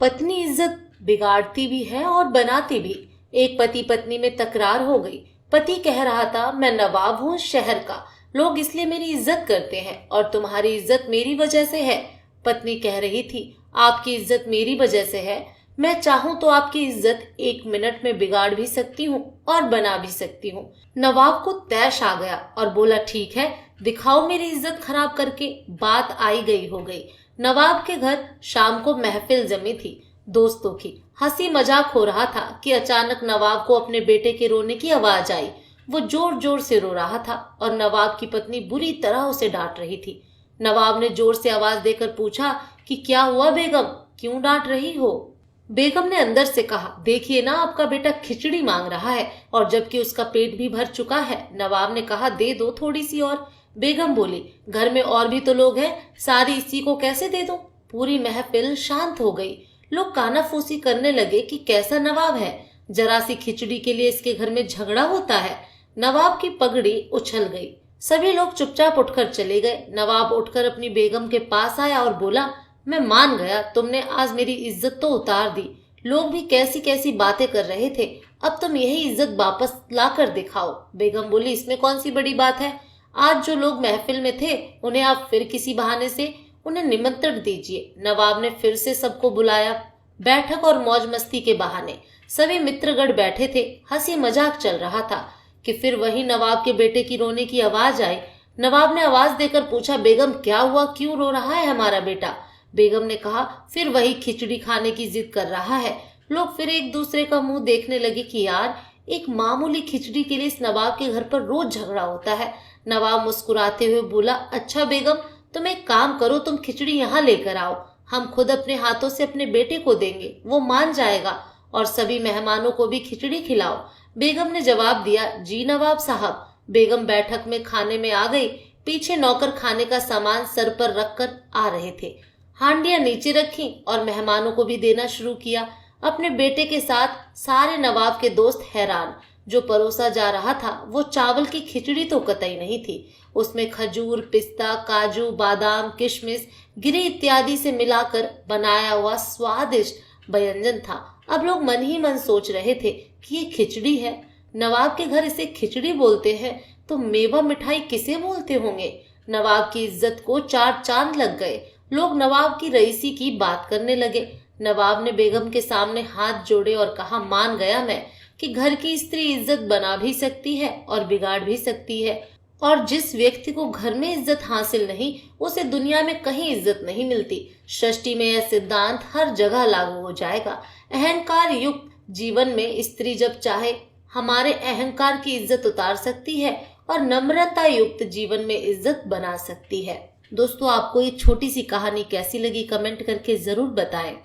पत्नी इज्जत बिगाड़ती भी है और बनाती भी। एक पति पत्नी में तकरार हो गई। पति कह रहा था, मैं नवाब हूँ शहर का, लोग इसलिए मेरी इज्जत करते हैं और तुम्हारी इज्जत मेरी वजह से है। पत्नी कह रही थी, आपकी इज्जत मेरी वजह से है। मैं चाहूं तो आपकी इज्जत 1 मिनट में बिगाड़ भी सकती हूँ और बना भी सकती हूँ। नवाब को तैश आ गया और बोला, ठीक है, दिखाओ मेरी इज्जत खराब करके। बात आई गई हो गई। नवाब के घर शाम को महफिल जमी थी। दोस्तों की हंसी मजाक हो रहा था कि अचानक नवाब को अपने बेटे के रोने की आवाज आई। वो जोर जोर से रो रहा था और नवाब की पत्नी बुरी तरह उसे डांट रही थी। नवाब ने जोर से आवाज देकर पूछा कि क्या हुआ बेगम, क्यों डांट रही हो? बेगम ने अंदर से कहा, देखिए ना, आपका बेटा खिचड़ी मांग रहा है और जबकि उसका पेट भी भर चुका है। नवाब ने कहा, दे दो थोड़ी सी और। बेगम बोली, घर में और भी तो लोग हैं, सारी इसी को कैसे दे दूं? पूरी महफिल शांत हो गई। लोग कानाफूसी करने लगे कि कैसा नवाब है, जरा सी खिचड़ी के लिए इसके घर में झगड़ा होता है। नवाब की पगड़ी उछल गई। सभी लोग चुपचाप उठकर चले गए। नवाब उठकर अपनी बेगम के पास आया और बोला, मैं मान गया, तुमने आज मेरी इज्जत तो उतार दी। लोग भी कैसी कैसी बातें कर रहे थे, अब तुम यही इज्जत वापस ला कर दिखाओ। बेगम बोली, इसमें कौन सी बड़ी बात है? आज जो लोग महफिल में थे उन्हें आप फिर किसी बहाने से उन्हें निमंत्रण दीजिए। नवाब ने फिर से सबको बुलाया। बैठक और मौज मस्ती के बहाने सभी मित्रगण बैठे थे। हंसी मजाक चल रहा था कि फिर वही नवाब के बेटे की रोने की आवाज आई। नवाब ने आवाज देकर पूछा, बेगम क्या हुआ, क्यों रो रहा है हमारा बेटा? बेगम ने कहा, फिर वही खिचड़ी खाने की जिद कर रहा है। लोग फिर एक दूसरे का मुंह देखने लगे कि यार, एक मामूली खिचड़ी के लिए इस नवाब के घर पर रोज झगड़ा होता है। नवाब मुस्कुराते हुए बोला, अच्छा बेगम, तुम एक काम करो, तुम खिचड़ी यहाँ लेकर आओ, हम खुद अपने हाथों से अपने बेटे को देंगे, वो मान जाएगा, और सभी मेहमानों को भी खिचड़ी खिलाओ। बेगम ने जवाब दिया, जी नवाब साहब। बेगम बैठक में खाने में आ गई। पीछे नौकर खाने का सामान सर पर रखकर आ रहे थे। हांडियां नीचे रखी और मेहमानों को भी देना शुरू किया। अपने बेटे के साथ सारे नवाब के दोस्त हैरान। जो परोसा जा रहा था वो चावल की खिचड़ी तो कतई नहीं थी, उसमें खजूर, पिस्ता, काजू, बादाम, किशमिश, गिरी इत्यादि से मिलाकर बनाया हुआ स्वादिष्ट व्यंजन था। अब लोग मन ही मन सोच रहे थे कि ये खिचड़ी है, नवाब के घर इसे खिचड़ी बोलते हैं, तो मेवा मिठाई किसे बोलते होंगे? नवाब की इज्जत को 4 चांद लग गए। लोग नवाब की रईसी की बात करने लगे। नवाब ने बेगम के सामने हाथ जोड़े और कहा, मान गया मैं कि घर की स्त्री इज्जत बना भी सकती है और बिगाड़ भी सकती है, और जिस व्यक्ति को घर में इज्जत हासिल नहीं, उसे दुनिया में कहीं इज्जत नहीं मिलती। षष्ठी में यह सिद्धांत हर जगह लागू हो जाएगा। अहंकार युक्त जीवन में स्त्री जब चाहे हमारे अहंकार की इज्जत उतार सकती है और नम्रता युक्त जीवन में इज्जत बना सकती है। दोस्तों, आपको ये छोटी सी कहानी कैसी लगी कमेंट करके जरूर बताएं।